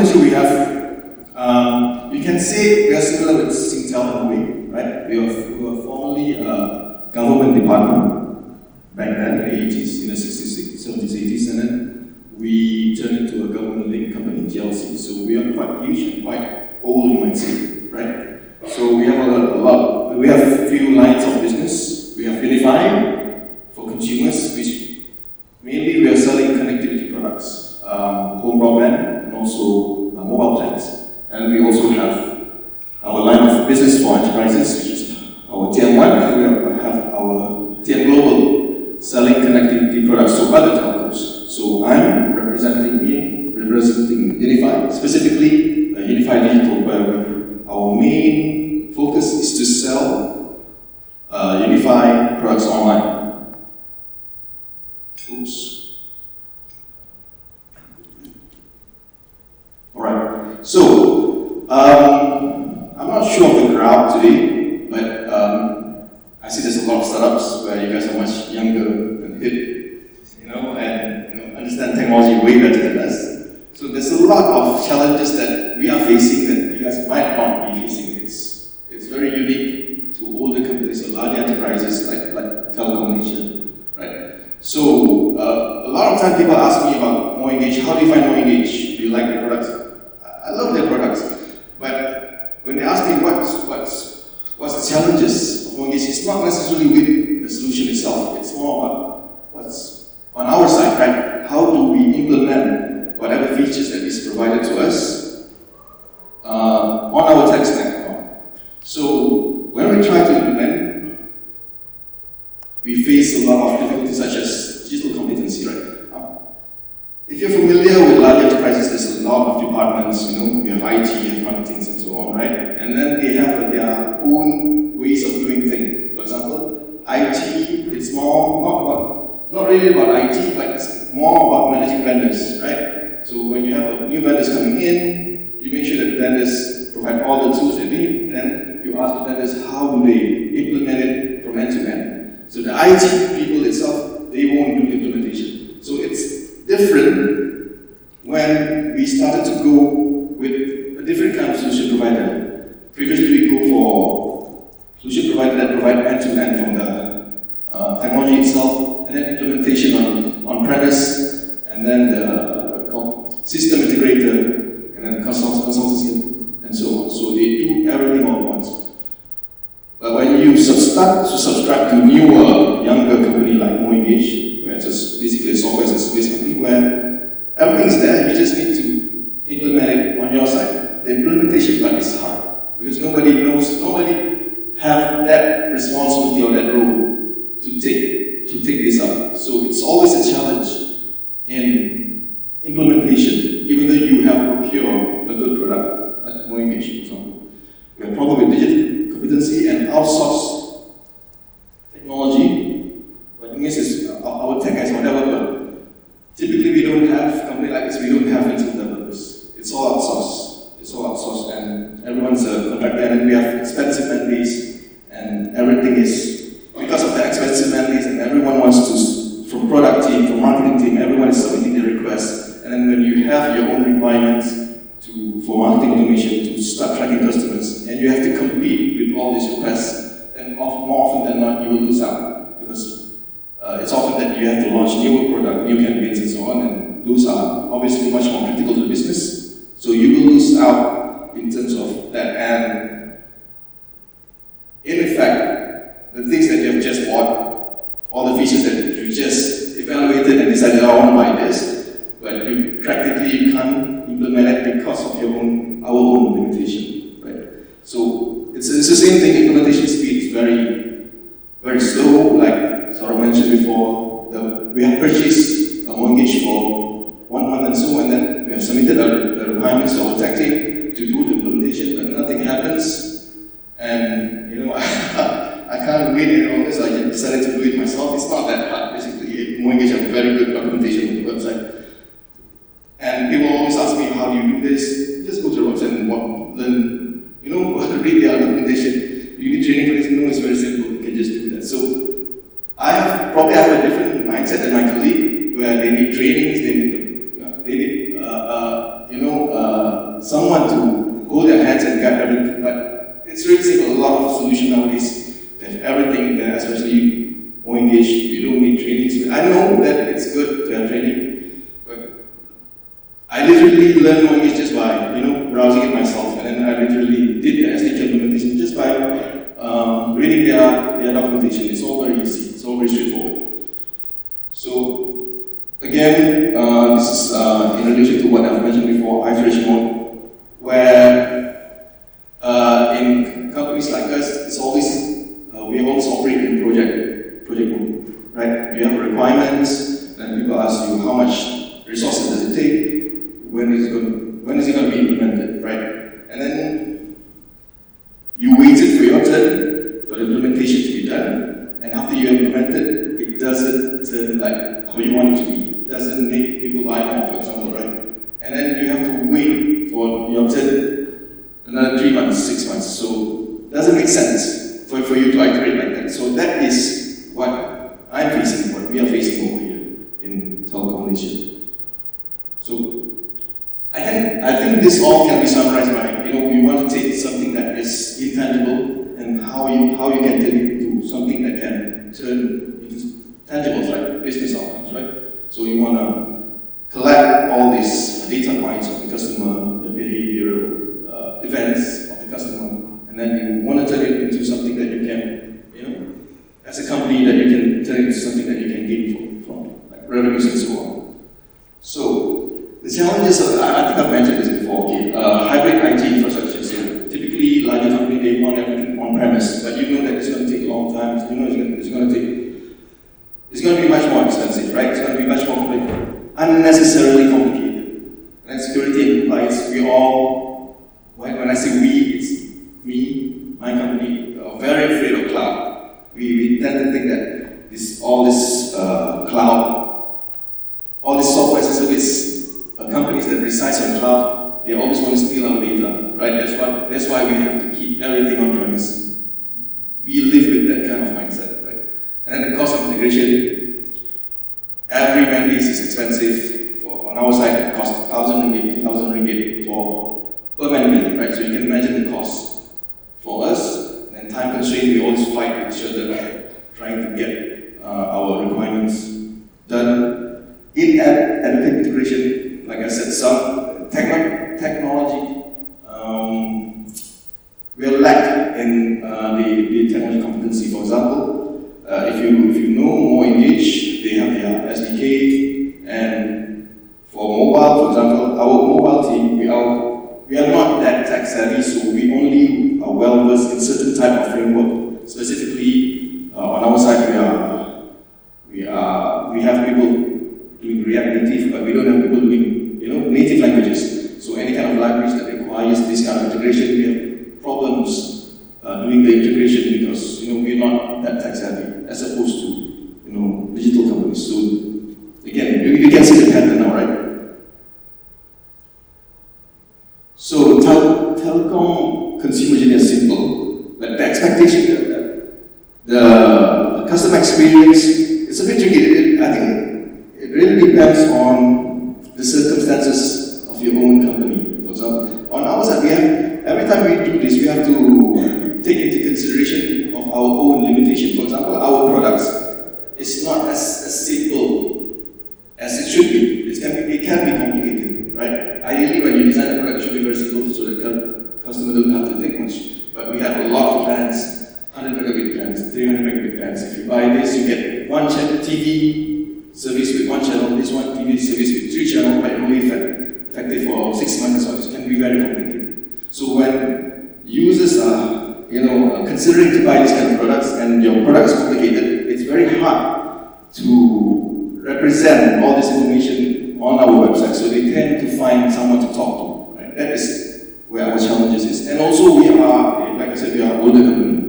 Malaysia, we have, you can say we are similar with Singtel in a way, right? We were formerly a government department back then in the 80s, in the 60s, 70s, 80s, and then we turned into a government-linked company, GLC. So we are quite huge and quite old, you might say, right? So we have we have a few lines of business. We have unifi for consumers, which mainly we are selling connectivity products, home broadband, and also mobile plans. And we also have our line of business for enterprises, which is our TM1, and we have our TM Global selling connectivity products to other telcos. So I'm representing unifi, specifically unifi Digital, where our main focus is to sell unifi products online. Oops. Alright, so I'm not sure of the crowd today, but I see there's a lot of startups where you guys are much younger and hip, and understand technology way better than us. So there's a lot of challenges that we are facing that you guys might not be facing. It's very unique to older companies or larger enterprises like Telekom Malaysia, right? So a lot of time people ask me about MoEngage. How do you find MoEngage? Do you like the products? I love their products, but when they ask me what's the challenges of MoEngage, it's not necessarily with the solution itself. It's more about what's on our side, right? How do we implement whatever features that is provided to us on our tech stack? So when we try to implement, we face a lot of difficulties such as digital competency, right? If you're familiar with large enterprises, there's a lot of departments, you have IT, you have marketing, and so on, right? And then they have their own ways of doing things. For example, IT, it's not really about IT, but it's more about managing vendors, right? So when you have new vendors coming in, you make sure that vendors provide all the tools they need, then you ask the vendors how do they implement it from end to end. So the IT people itself, they won't do the implementation. So it's different when we started to go with a different kind of solution provider. Previously we go for solution provider that provide end to end from the technology itself, and then implementation on premise, and then the system integrator, and then the consultancy, and so on. So they do everything all at once. But when you start to subscribe to a newer, younger company like MoEngage, where it's basically a software as a service company, where everything's there, you just need to implement it on your side. The implementation part is hard, because nobody have that responsibility or that role to take this up. So it's always a challenge in implementation, even though you have procured a good product, like MoEngage, for example. We have problem with digital competency and outsource technology. What it means is our tech guys or developer. Typically, we don't have a company like this. We don't have internal developers. It's all outsourced, and everyone's a contractor. And then we have expensive mandates, and everything is because of the expensive mandates. And everyone wants to, from product team, from marketing team, everyone is submitting their requests. And then when you have your own requirements for marketing automation to start tracking customers, and you have to compete with all these requests, and more often than not, you will lose out, because it's often that you have to launch newer product, new campaigns, and so on, and those are obviously much more critical to the business. So you will lose out in terms of that, and in effect, the things that you have just bought, all the features that you just evaluated and decided, I want to buy this, but you practically can't implement it because of our own limitation, right? So it's the same thing. Implementation speed is very, very slow. Like Sarah mentioned before, we have purchased MoEngage for 1 month and so, and then we have submitted the requirements to our tech team to do the implementation, but nothing happens. And I can't wait any longer, so I just decided to do it myself. It's not that hard, basically. MoEngage have very good documentation on the website. And people always ask me, how do you do this? Just go to the website and learn, read the documentation. You need training for this? No, it's very simple. You can just do that. So I probably have a different mindset than my colleague, where they need trainings, they need it's really simple. A lot of solutions nowadays, they have everything there, especially MoEngage. You don't need trainings. I know that it's good to have training, but I literally learned MoEngage just by, browsing it myself, and then I literally did the SDK implementation just by reading their documentation. It's all very easy. It's all very straightforward. So again, this is in relation to what I've mentioned before, iteration mode, where in companies like us, it's always we always operate in project mode, right? You have requirements, and people ask you how much resources does it take, when is it going to be implemented, right? And then you waited for your turn for the implementation to be done, and after you implement it, it doesn't turn like how you want it to be. It doesn't make people buy more, for example, right? And then you have to wait for your turn another 3 months, 6 months. So it doesn't make sense for you to iterate like that. So that is what I'm facing, what we are facing over here in Telekom Malaysia. So I think this all can be summarized by, we want to take something that is intangible and how you can turn it into something that can turn into tangibles like business outcomes, right? So you want to collect all these data points of the customer, the behavioral events of the customer, and then you want to turn it into something that you can, as a company, that you can turn it into something that you can gain from like revenues and so on. So the challenges, I think I've mentioned this before, okay, hybrid IT infrastructure. So typically, larger company, they want everything on-premise, but you know that it's going to take a long time. It's going to be much more expensive, right? It's going to be much more complicated, unnecessarily complicated. And security implies we all, when I say we, it's me, my company, are very afraid of cloud. We tend to think that all this cloud, all this software as a service, companies that reside on cloud, they always want to steal our data, right? That's why we have to keep everything on premise. We live with that kind of mindset, right? And then the cost of integration, every man base is expensive. On our side, it costs 1,000 ringgit, 2,000 ringgit per man, right? So you can imagine the cost for us. And time constraint, we always fight with each other, right? Trying to get our requirements done. In-app integration, like I said, some technology, we are lack in the technology competency. For example, if you know MoEngage, they have their SDK, and for mobile, for example, our mobile team, we are not that tech savvy, so we only are well versed in certain type of framework. Specifically, on our side, we have people doing React Native, but we don't have people doing native languages. So any kind of language that requires this kind of integration, we have problems doing the integration because we're not that tech savvy as opposed to digital companies. So again, you can see the pattern now, right? So telecom consumer journey is simple, but the expectation that the customer experience is a bit tricky. I think it really depends on the circumstances of your own company. For example, on our side, every time we do this, we have to take into consideration of our own limitation. For example, our products is not as simple as it should be. It can be complicated, right? Ideally, when you design a product, it should be very simple so the customer doesn't have to think much. But we have a lot of plans, 100 megabit plans, 300 megabit plans. If you buy this, you get one channel TV service with one channel, this one TV service with 3 channels, but only effective for 6 months, so it can be very complicated. So when users are, considering to buy these kind of products and your product is complicated, it's very hard to represent all this information on our website. So they tend to find someone to talk to. Right? That is where our challenges is. And also we are, like I said, we are an older company,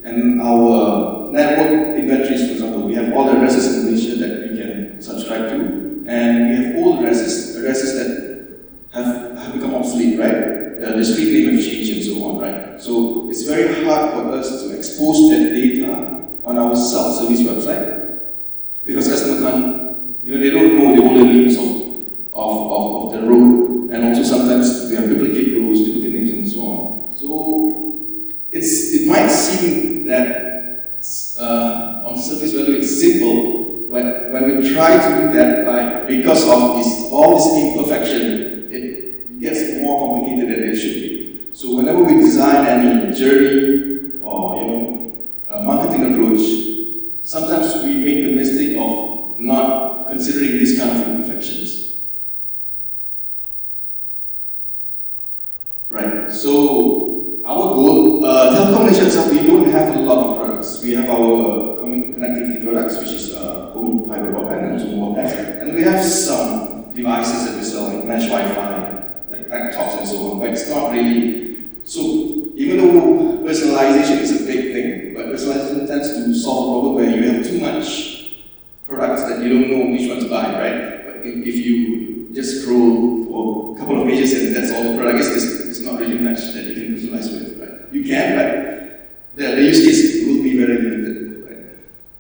and our network inventories, for example, we have all the addresses in Malaysia that we can subscribe to, and we have old addresses that have become obsolete, right? The street name have changed and so on, right? So it's very hard for us to expose that data on our self-service website because customer can't, they don't know the older names of the road, and also sometimes we have duplicate roads, duplicate names and so on. So might seem that on the surface value it's simple, but when we try to do that because of all this imperfection, it gets more complicated than it should be. So whenever we design any journey or a marketing approach, sometimes we make the mistake of not considering these kind of imperfections. Right. So our goal, Telekom Malaysia itself, we don't have a lot of products. We have our connectivity products, which is home fiber broadband and also mobile plans, and we have some devices that we sell, like mesh Wi-Fi, like laptops and so on. But it's not really. So even though personalization is a big thing, but personalization tends to solve a problem where you have too much products that you don't know which one to buy, right? But if you just scroll for a couple of pages and that's all the product is, it's not really much that you can visualize with, right? You can, but the use case will be very limited, right?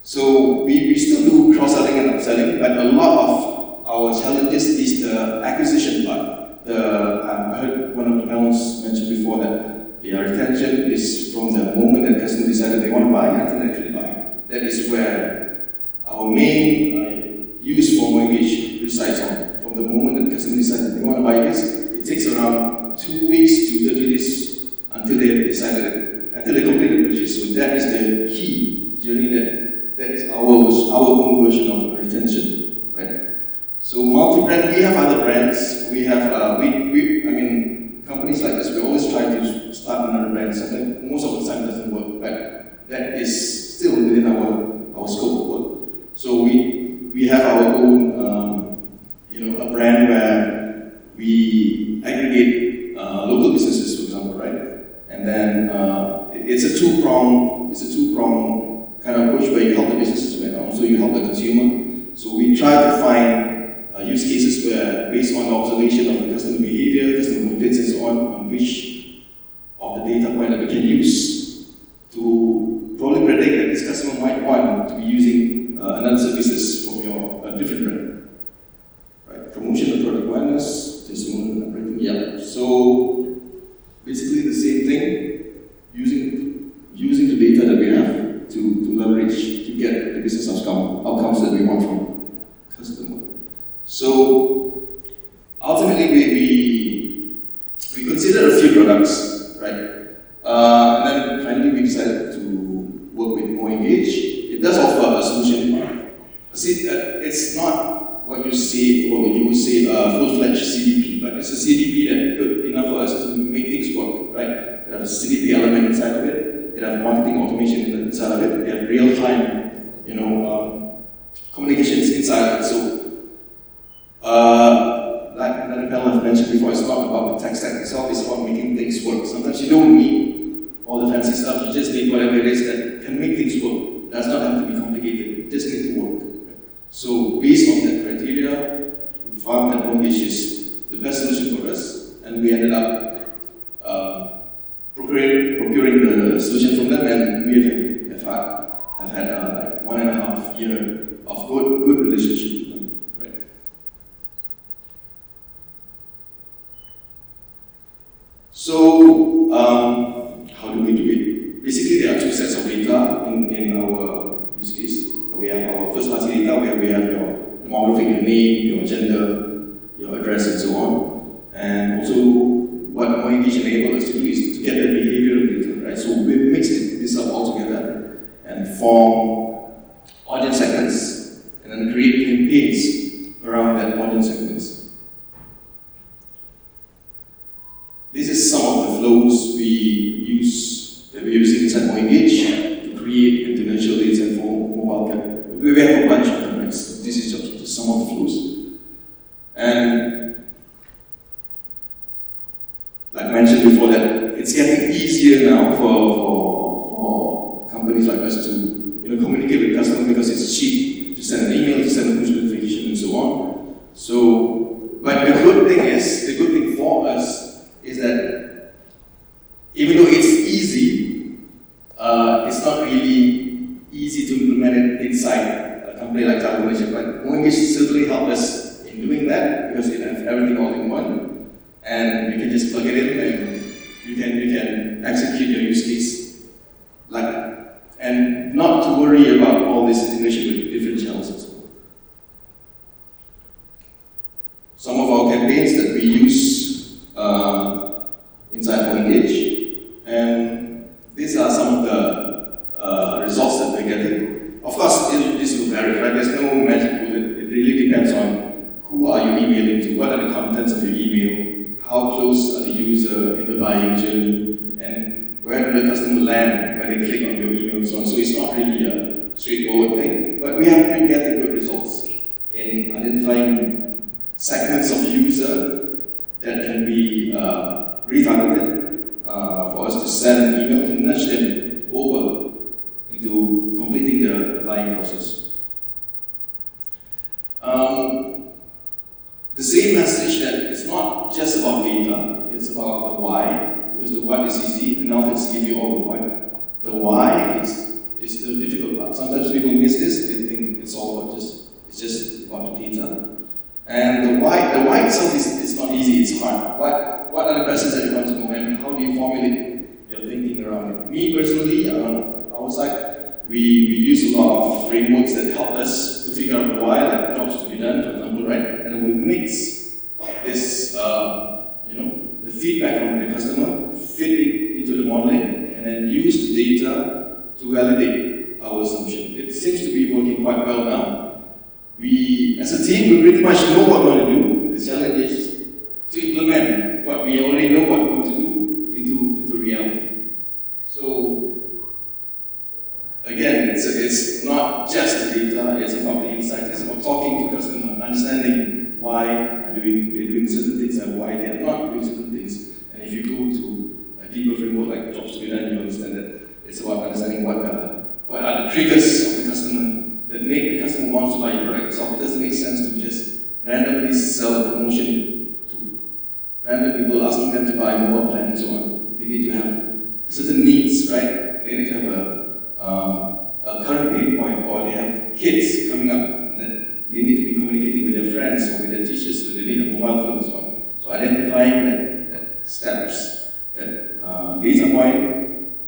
So we still do cross-selling and upselling, but a lot of our challenges is the acquisition part. I heard one of the panels mention before that the retention is from the moment that customer decided they want to buy until they actually buy. That is where our main use for MoEngage resides on. From the moment that customer decided they want to buy this, it takes around 2 weeks to 30 days until they complete the purchase. So that is the key journey that is our own version of retention, right? So multi-brand, we have other brands. We have companies like this. We always try to start another brand. Sometimes, most of the time, it doesn't work, but that is still within our scope of work. So we have our own, a brand where we aggregate local businesses, for example, right? And then it's a two-prong kind of approach where you help the businesses and also you help the consumer. So we try to find use cases where, based on the observation of the customer behavior, customer complaints and so on which of the data point that we can use to probably predict that this customer might want to be using another services from your different brand. Right? Promotion of product awareness, testimonial and everything. Yeah. So basically the same thing, using the data that we have to leverage to get the business outcomes that we want from customer. So ultimately we considered a few products, right? And then finally we decided to work with MoEngage. It does offer a solution. See, it's not what you say or you would say a full-fledged CDP, but it's a CDP that good enough for us to make things work, right? It has a CDP element inside of it. It has marketing automation inside of it. It has real-time, communications inside of it. So like another panel I've mentioned before, it's not about the tech stack itself, it's about making things work. Sometimes you don't need all the fancy stuff, you just need whatever it is that can make things work. It does not have to be complicated, it just needs to work. So based on that criteria, we found that MoEngage is the best solution for us, and we ended up procuring the solution from them, and we have had like 1.5 years of good relationship. So, how do we do it? Basically, there are two sets of data in our use case. We have our first-party data where we have your demographic, your name, your gender, your address, and so on. And also, what MoEngage enables us to do is to get the behavioral data, right? So we mix this up all together and form audience segments, and then create campaigns around that audience segments. This is some of the flows we're using inside MoEngage to create international leads and for mobile cap. We have a bunch of them, right? So this is just some of the flows. And like I mentioned before, that it's getting easier now for companies like us to communicate with customers because it's cheap to send an email, to send a push notification, and so on. So, but the good thing for us is that even though it's easy, it's not really easy to implement it inside a company like Telekom Malaysia. But MoEngage certainly helped us in doing that because it has everything all in one, and you can just plug it in and you can execute your use case land when they click on your email and so on. So it's not really a straightforward thing, but we have been getting good results in identifying segments of user that can be retargeted for us to send an email to nudge them over into completing the buying process. The same message that it's not just about data, it's about the why, because the what is easy, and now let's give you all the what. The why is the difficult part. Sometimes people miss this, they think it's all about it's just about the data. And the why itself is not easy, it's hard. What are the questions that you want to know, and how do you formulate your thinking around it? Me personally, on our side, we use a lot of frameworks that help us to figure out the why, like jobs to be done, for example, right? And we mix this, the feedback from the customer, fit it into the modeling, and then use the data to validate our assumption. It seems to be working quite well now. We, as a team, we pretty much know what we want to do. The challenge is to implement what we already know what we want to do into reality. So, again, it's not just the data, it's about the insights, it's about talking to customers, understanding why they're doing certain things and why they are not doing certain things. And if you go to a deeper framework like jobs to be done, you understand that it's about understanding what are the triggers of the customer that make the customer want to buy your product. So it doesn't make sense to just randomly sell a promotion to random people, asking them to buy mobile plan and so on. They need to have certain needs, right? They need to have a current pain point, or they have kids coming up that they need to be communicating with their friends or with their teachers, so they need a mobile phone and so on. So identifying that steps, that data point,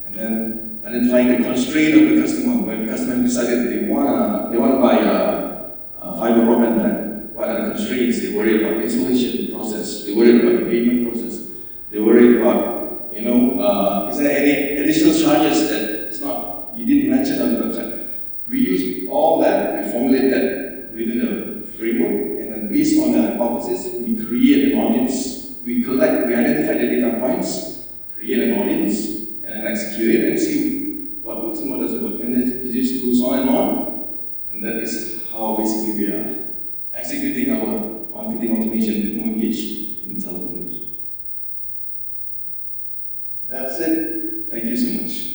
and then identifying the constraint of the customer. When the customer decided they want to buy a fiber broadband plan, what are the constraints? They worry about the installation process. They worry about the payment process. They worry about, is there any additional charges that it's not, you didn't mention on the website. We use all that, we formulate that within a framework, and then based on the hypothesis, we create an audience. We identify the data points, create an audience, and then execute it and see what works and what doesn't work. And it just goes on and on. And that is how basically we are executing our marketing automation with MoEngage in Telekom Malaysia. That's it. Thank you so much.